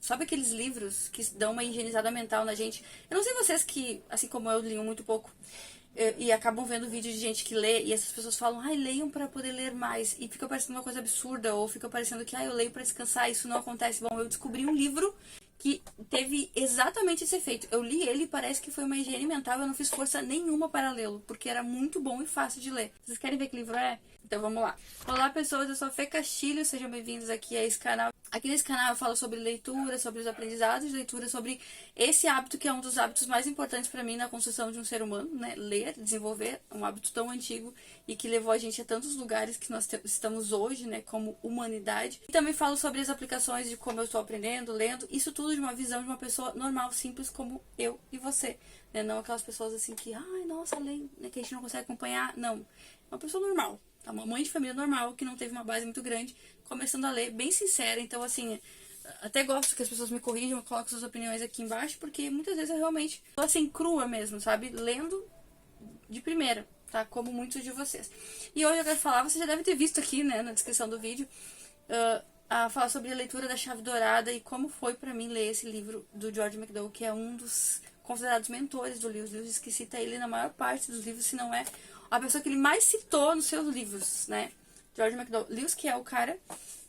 sabe aqueles livros que dão uma higienizada mental na gente? Eu não sei vocês que, assim como eu, liam muito pouco e acabam vendo vídeo de gente que lê e essas pessoas falam, ai, leiam pra poder ler mais. E fica parecendo uma coisa absurda, ou fica parecendo que, ai, eu leio pra descansar, isso não acontece. Bom, eu descobri um livro que teve exatamente esse efeito. Eu li ele e parece que foi uma higiene mental, eu não fiz força nenhuma para lê-lo, porque era muito bom e fácil de ler. Vocês querem ver que livro é? Então vamos lá. Olá pessoas, eu sou a Fê Castilho, sejam bem-vindos aqui a esse canal. Aqui nesse canal eu falo sobre leitura, sobre os aprendizados de leitura, sobre esse hábito que é um dos hábitos mais importantes para mim na construção de um ser humano, né? Ler, desenvolver, um hábito tão antigo e que levou a gente a tantos lugares que nós estamos hoje, né? Como humanidade. E também falo sobre as aplicações de como eu estou aprendendo, lendo, isso tudo de uma visão de uma pessoa normal, simples como eu e você, né? Não aquelas pessoas assim que, ai, nossa, lê, né? Que a gente não consegue acompanhar, não. É uma pessoa normal. Uma mãe de família normal, que não teve uma base muito grande, começando a ler, bem sincera. Então, assim, até gosto que as pessoas me corrijam, coloquem suas opiniões aqui embaixo, porque muitas vezes eu realmente tô assim, crua mesmo, sabe? Lendo de primeira, tá? Como muitos de vocês. E hoje eu quero falar, você já deve ter visto aqui, né, na descrição do vídeo, a falar sobre a leitura da Chave Dourada e como foi pra mim ler esse livro do George MacDonald, que é um dos considerados mentores do Lewis. Lewis que cita ele na maior parte dos livros, se não é a pessoa que ele mais citou nos seus livros, né? George MacDonald. Lewis, que é o cara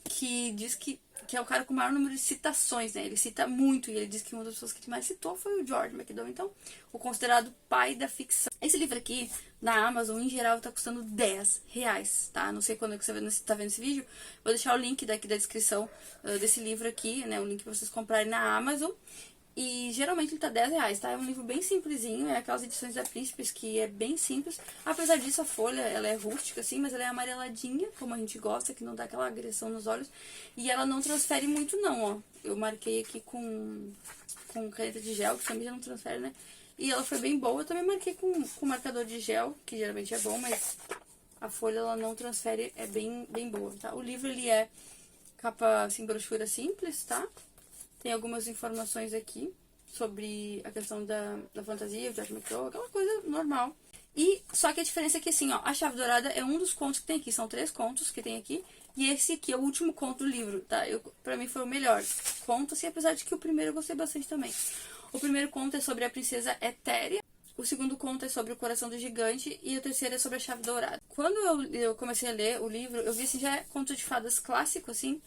que diz que é o cara com o maior número de citações, né? Ele cita muito, e ele diz que uma das pessoas que mais citou foi o George MacDonald. Então, o considerado pai da ficção. Esse livro aqui, na Amazon, em geral, tá custando R$10, tá? Não sei quando é que você tá vendo esse vídeo. Vou deixar o link daqui da descrição desse livro aqui, né? O link pra vocês comprarem na Amazon. E geralmente ele tá R$10, tá? É um livro bem simplesinho, é aquelas edições da Príncipes que é bem simples. Apesar disso, a folha, ela é rústica, assim, mas ela é amareladinha, como a gente gosta, que não dá aquela agressão nos olhos. E ela não transfere muito não, ó. Eu marquei aqui com caneta de gel, que também já não transfere, né? E ela foi bem boa. Eu também marquei com marcador de gel, que geralmente é bom, mas a folha, ela não transfere, é bem boa, tá? O livro, ele é capa, assim, brochura simples, tá? Tem algumas informações aqui sobre a questão da fantasia, o George MacDonald, aquela coisa normal. E só que a diferença é que, assim, ó, a Chave Dourada é um dos contos que tem aqui. São 3 contos que tem aqui. E esse aqui é o último conto do livro, tá? Pra mim foi o melhor conto, assim, apesar de que o primeiro eu gostei bastante também. O primeiro conto é sobre a princesa Etéria. O segundo conto é sobre o coração do gigante. E o terceiro é sobre a Chave Dourada. Quando eu comecei a ler o livro, eu vi, assim, já é conto de fadas clássico, assim.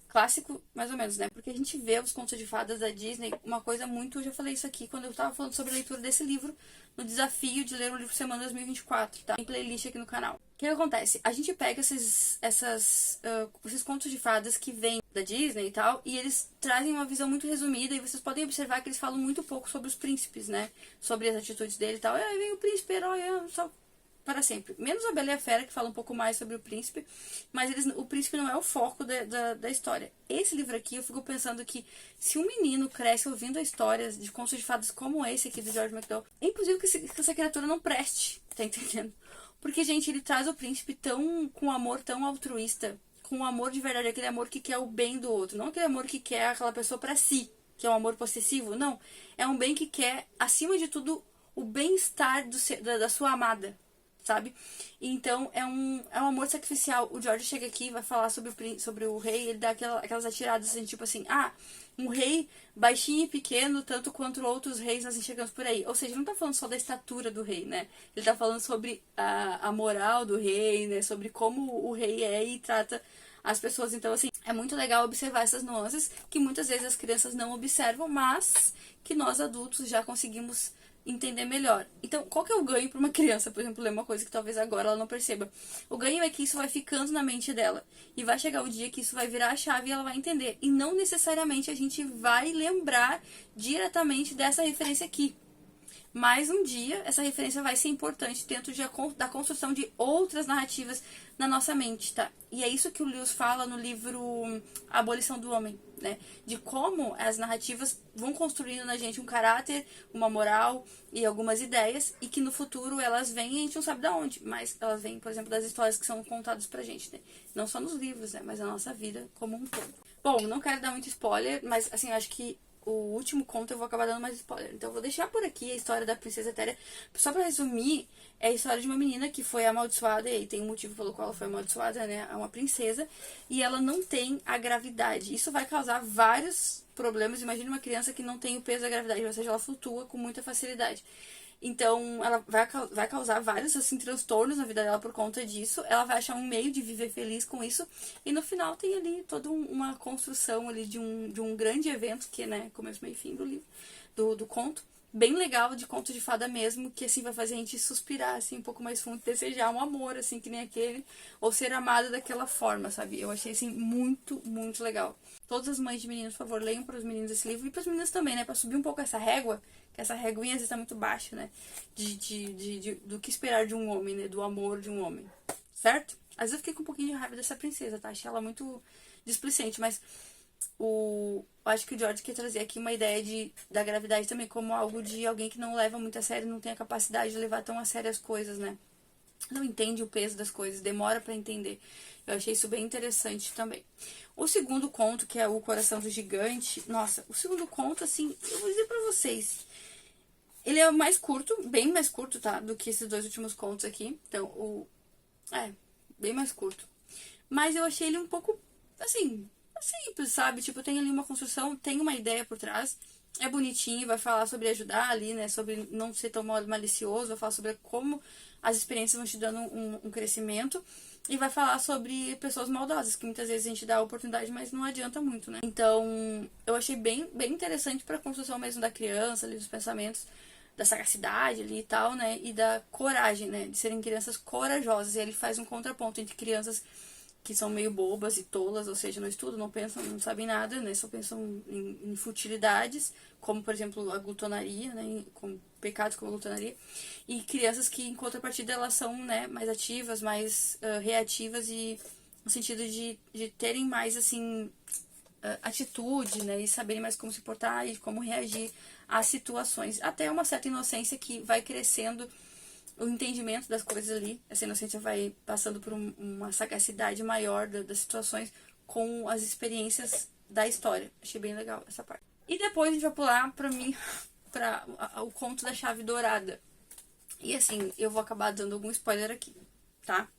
Clássico, mais ou menos, né? Porque a gente vê os contos de fadas da Disney, uma coisa muito... Eu já falei isso aqui quando eu tava falando sobre a leitura desse livro, no desafio de ler um livro semana 2024, tá? Tem playlist aqui no canal. O que acontece? A gente pega esses contos de fadas que vêm da Disney e tal, e eles trazem uma visão muito resumida, e vocês podem observar que eles falam muito pouco sobre os príncipes, né? Sobre as atitudes dele e tal. Aí vem o príncipe, herói, só... para sempre. Menos a Bela e a Fera, que fala um pouco mais sobre o príncipe, mas o príncipe não é o foco da história. Esse livro aqui, eu fico pensando que se um menino cresce ouvindo histórias de contos de fadas como esse aqui do George MacDonald, é impossível que essa criatura não preste, tá entendendo? Porque, gente, ele traz o príncipe com um amor tão altruísta, com um amor de verdade, aquele amor que quer o bem do outro, não aquele amor que quer aquela pessoa pra si, que é um amor possessivo, não. É um bem que quer, acima de tudo, o bem-estar da sua amada, sabe? Então, é um amor sacrificial. O George chega aqui e vai falar sobre o rei, ele dá aquelas atiradas assim, tipo assim, um rei baixinho e pequeno, tanto quanto outros reis nós enxergamos por aí. Ou seja, ele não tá falando só da estatura do rei, né? Ele tá falando sobre a moral do rei, né? Sobre como o rei é e trata as pessoas. Então, assim, é muito legal observar essas nuances que muitas vezes as crianças não observam, mas que nós adultos já conseguimos entender melhor. Então, qual que é o ganho para uma criança, por exemplo, ler uma coisa que talvez agora ela não perceba? O ganho é que isso vai ficando na mente dela. E vai chegar o dia que isso vai virar a chave e ela vai entender. E não necessariamente a gente vai lembrar diretamente dessa referência aqui. Mas um dia essa referência vai ser importante dentro da construção de outras narrativas na nossa mente, tá? E é isso que o Lewis fala no livro A Abolição do Homem, né? De como as narrativas vão construindo na gente um caráter, uma moral e algumas ideias, e que no futuro elas vêm e a gente não sabe de onde, mas elas vêm, por exemplo, das histórias que são contadas pra gente, né? Não só nos livros, né? Mas na nossa vida como um todo. Bom, não quero dar muito spoiler, mas assim, acho que o último conto eu vou acabar dando mais spoiler. Então eu vou deixar por aqui a história da princesa Etéria. Só pra resumir, é a história de uma menina que foi amaldiçoada, e tem um motivo pelo qual ela foi amaldiçoada, né? É uma princesa, e ela não tem a gravidade. Isso vai causar vários problemas. Imagine uma criança que não tem o peso da gravidade, ou seja, ela flutua com muita facilidade. Então, ela vai causar vários, assim, transtornos na vida dela por conta disso. Ela vai achar um meio de viver feliz com isso. E no final tem ali toda uma construção ali de um grande evento, que é, né, começo, meio e fim do livro, do conto. Bem legal, de conto de fada mesmo, que, assim, vai fazer a gente suspirar, assim, um pouco mais fundo, desejar um amor, assim, que nem aquele, ou ser amada daquela forma, sabe? Eu achei, assim, muito, muito legal. Todas as mães de meninos, por favor, leiam para os meninos esse livro, e para os meninos também, né, para subir um pouco essa régua, que essa reguinha às vezes tá muito baixa, né, do que esperar de um homem, né, do amor de um homem, certo? Às vezes eu fiquei com um pouquinho de raiva dessa princesa, tá? Achei ela muito displicente, mas eu acho que o George quer trazer aqui uma ideia da gravidade também como algo de alguém que não leva muito a sério, não tem a capacidade de levar tão a sério as coisas, né? Não entende o peso das coisas, demora pra entender. Eu achei isso bem interessante também. O segundo conto, que é O Coração do Gigante, nossa, o segundo conto, assim, eu vou dizer pra vocês, ele é mais curto, bem mais curto, tá? Do que esses dois últimos contos aqui. Então, bem mais curto. Mas eu achei ele um pouco, assim, simples, sabe? Tipo, tem ali uma construção, tem uma ideia por trás. É bonitinho, vai falar sobre ajudar ali, né? Sobre não ser tão malicioso, vai falar sobre como as experiências vão te dando um crescimento. E vai falar sobre pessoas maldosas, que muitas vezes a gente dá a oportunidade, mas não adianta muito, né? Então, eu achei bem interessante pra construção mesmo da criança, ali, dos pensamentos, da sagacidade ali e tal, né? E da coragem, né? De serem crianças corajosas. E ele faz um contraponto entre crianças que são meio bobas e tolas, ou seja, não estudam, não pensam, não sabem nada, né? Só pensam em futilidades, como, por exemplo, a glutonaria, né? Com pecados como a glutonaria. E crianças que, em contrapartida, elas são, né, mais ativas, mais reativas e no sentido de terem mais, assim, atitude, né? E saberem mais como se portar e como reagir às situações. Até uma certa inocência que vai crescendo o entendimento das coisas ali. Essa inocência vai passando por uma sagacidade maior das situações com as experiências da história. Achei bem legal essa parte. E depois a gente vai pular pra mim, para o conto da chave dourada. E assim, eu vou acabar dando algum spoiler aqui, tá?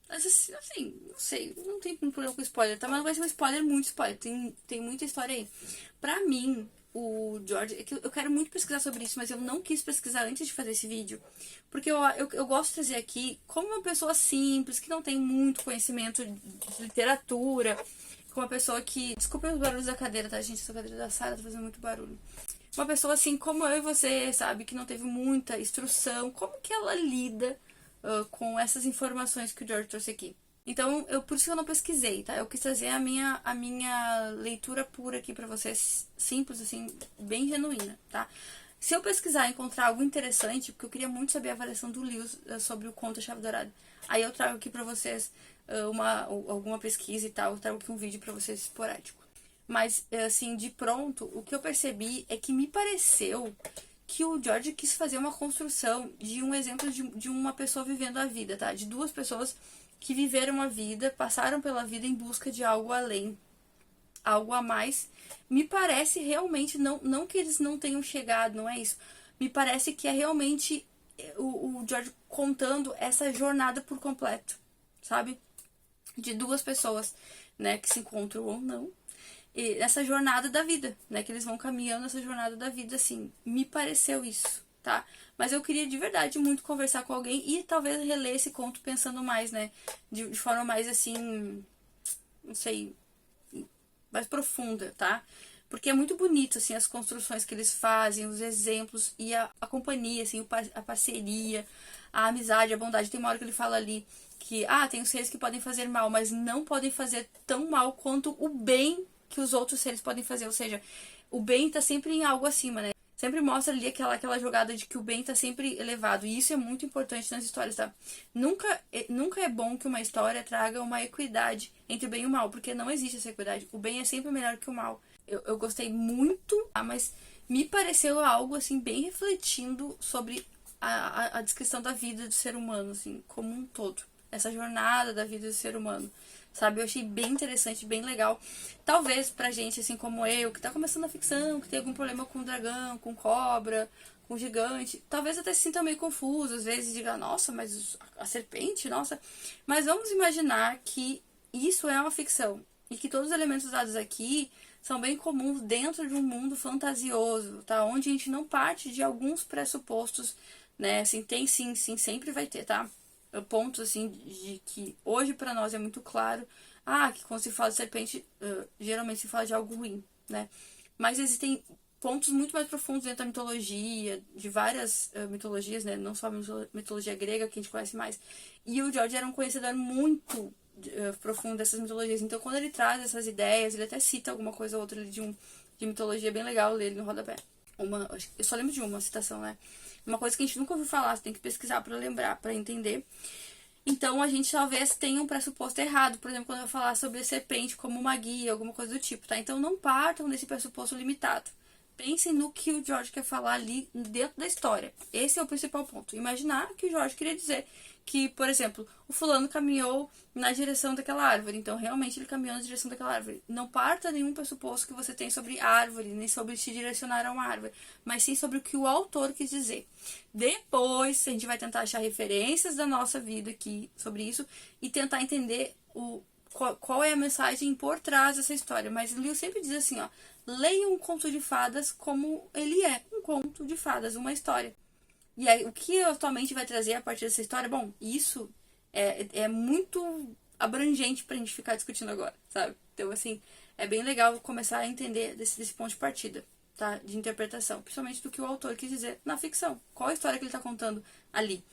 Mas assim, não sei, não tem problema com spoiler, tá? Mas não vai ser um spoiler, muito spoiler. Tem muita história aí. Pra mim, o George, é que eu quero muito pesquisar sobre isso, mas eu não quis pesquisar antes de fazer esse vídeo, porque eu gosto de trazer aqui como uma pessoa simples, que não tem muito conhecimento de literatura, como uma pessoa que... Desculpem os barulhos da cadeira, tá, gente? Essa cadeira da sala tá fazendo muito barulho. Uma pessoa assim como eu e você, sabe? Que não teve muita instrução. Como que ela lida com essas informações que o George trouxe aqui? Então, por isso que eu não pesquisei, tá? Eu quis trazer a minha leitura pura aqui pra vocês, simples, assim, bem genuína, tá? Se eu pesquisar e encontrar algo interessante, porque eu queria muito saber a avaliação do Lewis sobre o conto A Chave Dourada, aí eu trago aqui pra vocês alguma pesquisa e tal, eu trago aqui um vídeo pra vocês esporádico. Mas, assim, de pronto, o que eu percebi é que me pareceu que o George quis fazer uma construção de um exemplo de uma pessoa vivendo a vida, tá? De duas pessoas que viveram a vida, passaram pela vida em busca de algo além, algo a mais. Me parece realmente, não que eles não tenham chegado, não é isso. Me parece que é realmente o George contando essa jornada por completo, sabe? De duas pessoas, né, que se encontram ou não. E essa jornada da vida, né? Que eles vão caminhando nessa jornada da vida, assim. Me pareceu isso, tá? Mas eu queria de verdade muito conversar com alguém e talvez reler esse conto pensando mais, né? De forma mais, assim, não sei, mais profunda, tá? Porque é muito bonito, assim, as construções que eles fazem, os exemplos e a companhia, assim, a parceria, a amizade, a bondade. Tem uma hora que ele fala ali que, tem os seres que podem fazer mal, mas não podem fazer tão mal quanto o bem que os outros seres podem fazer, ou seja, o bem tá sempre em algo acima, né? Sempre mostra ali aquela jogada de que o bem tá sempre elevado, e isso é muito importante nas histórias, tá? Nunca é bom que uma história traga uma equidade entre o bem e o mal, porque não existe essa equidade. O bem é sempre melhor que o mal. Eu gostei muito, mas me pareceu algo, assim, bem refletindo sobre a descrição da vida do ser humano, assim, como um todo. Essa jornada da vida do ser humano. Sabe, eu achei bem interessante, bem legal. Talvez pra gente, assim como eu, que tá começando a ficção, que tem algum problema com dragão, com cobra, com gigante, talvez até se sinta meio confuso, às vezes diga, nossa, mas a serpente, nossa. Mas vamos imaginar que isso é uma ficção e que todos os elementos dados aqui são bem comuns dentro de um mundo fantasioso, tá? Onde a gente não parte de alguns pressupostos, né? Assim, tem sim, sempre vai ter, tá? Pontos, assim, de que hoje pra nós é muito claro, que quando se fala de serpente, geralmente se fala de algo ruim, né? Mas existem pontos muito mais profundos dentro da mitologia, de várias mitologias, né? Não só a mitologia grega, que a gente conhece mais. E o George era um conhecedor muito profundo dessas mitologias. Então, quando ele traz essas ideias, ele até cita alguma coisa ou outra de mitologia bem legal, ler ele no rodapé. Eu só lembro de uma citação, né? Uma coisa que a gente nunca ouviu falar, você tem que pesquisar para lembrar, para entender. Então, a gente talvez tenha um pressuposto errado, por exemplo, quando eu falar sobre a serpente como uma guia, alguma coisa do tipo, tá? Então, não partam desse pressuposto limitado. Pensem no que o George quer falar ali dentro da história. Esse é o principal ponto. Imaginar que o George queria dizer que, por exemplo, o fulano caminhou na direção daquela árvore. Então, realmente, ele caminhou na direção daquela árvore. Não parta nenhum pressuposto que você tem sobre árvore, nem sobre se direcionar a uma árvore, mas sim sobre o que o autor quis dizer. Depois, a gente vai tentar achar referências da nossa vida aqui sobre isso e tentar entender qual é a mensagem por trás dessa história. Mas o Lewis sempre diz assim, ó, leia um conto de fadas como ele é, um conto de fadas, uma história. E aí, o que atualmente vai trazer a partir dessa história? Bom, isso é muito abrangente pra gente ficar discutindo agora, sabe? Então, assim, é bem legal começar a entender desse ponto de partida, tá? De interpretação, principalmente do que o autor quis dizer na ficção. Qual a história que ele tá contando ali?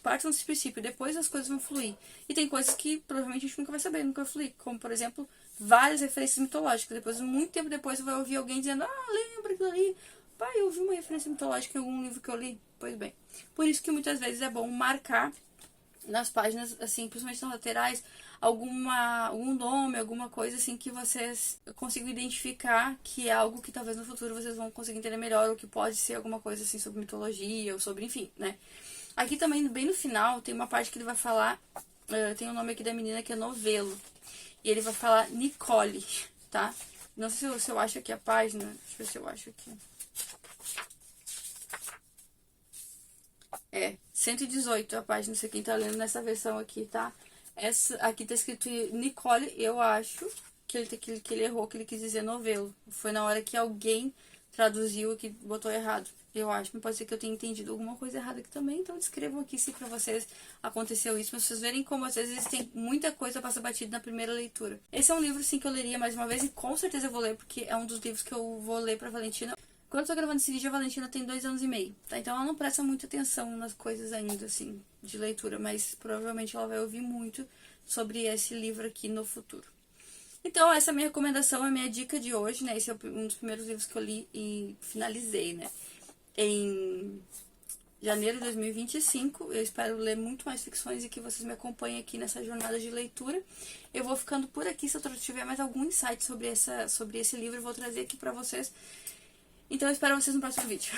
Partam desse princípio, depois as coisas vão fluir. E tem coisas que provavelmente a gente nunca vai saber, nunca vai fluir. Como, por exemplo, várias referências mitológicas. Depois, muito tempo depois, você vai ouvir alguém dizendo, lembra aquilo ali? Pai, eu vi uma referência mitológica em algum livro que eu li. Pois bem. Por isso que muitas vezes é bom marcar nas páginas, assim, principalmente nas laterais, algum nome, alguma coisa assim que vocês consigam identificar que é algo que talvez no futuro vocês vão conseguir entender melhor, ou que pode ser alguma coisa assim sobre mitologia, ou sobre, enfim, né? Aqui também, bem no final, tem uma parte que ele vai falar, tem o nome aqui da menina que é Novelo, e ele vai falar Nicole, tá? Não sei se eu acho aqui a página, deixa eu ver se eu acho aqui. 118 a página, se quem tá lendo nessa versão aqui, tá? Essa aqui tá escrito Nicole, eu acho que ele errou, que ele quis dizer novelo. Foi na hora que alguém traduziu e que botou errado. Eu acho, mas pode ser que eu tenha entendido alguma coisa errada aqui também, então escrevam aqui se pra vocês aconteceu isso, pra vocês verem como às vezes tem muita coisa passa batida na primeira leitura. Esse é um livro, sim, que eu leria mais uma vez e com certeza eu vou ler, porque é um dos livros que eu vou ler pra Valentina. Quando eu tô gravando esse vídeo, a Valentina tem 2 anos e meio, tá? Então ela não presta muita atenção nas coisas ainda, assim, de leitura, mas provavelmente ela vai ouvir muito sobre esse livro aqui no futuro. Então, essa é a minha recomendação, é a minha dica de hoje, né? Esse é um dos primeiros livros que eu li e finalizei, né? Em janeiro de 2025. Eu espero ler muito mais ficções e que vocês me acompanhem aqui nessa jornada de leitura. Eu vou ficando por aqui. Se eu tiver mais algum insight sobre esse livro, eu vou trazer aqui pra vocês. Então, eu espero vocês no próximo vídeo.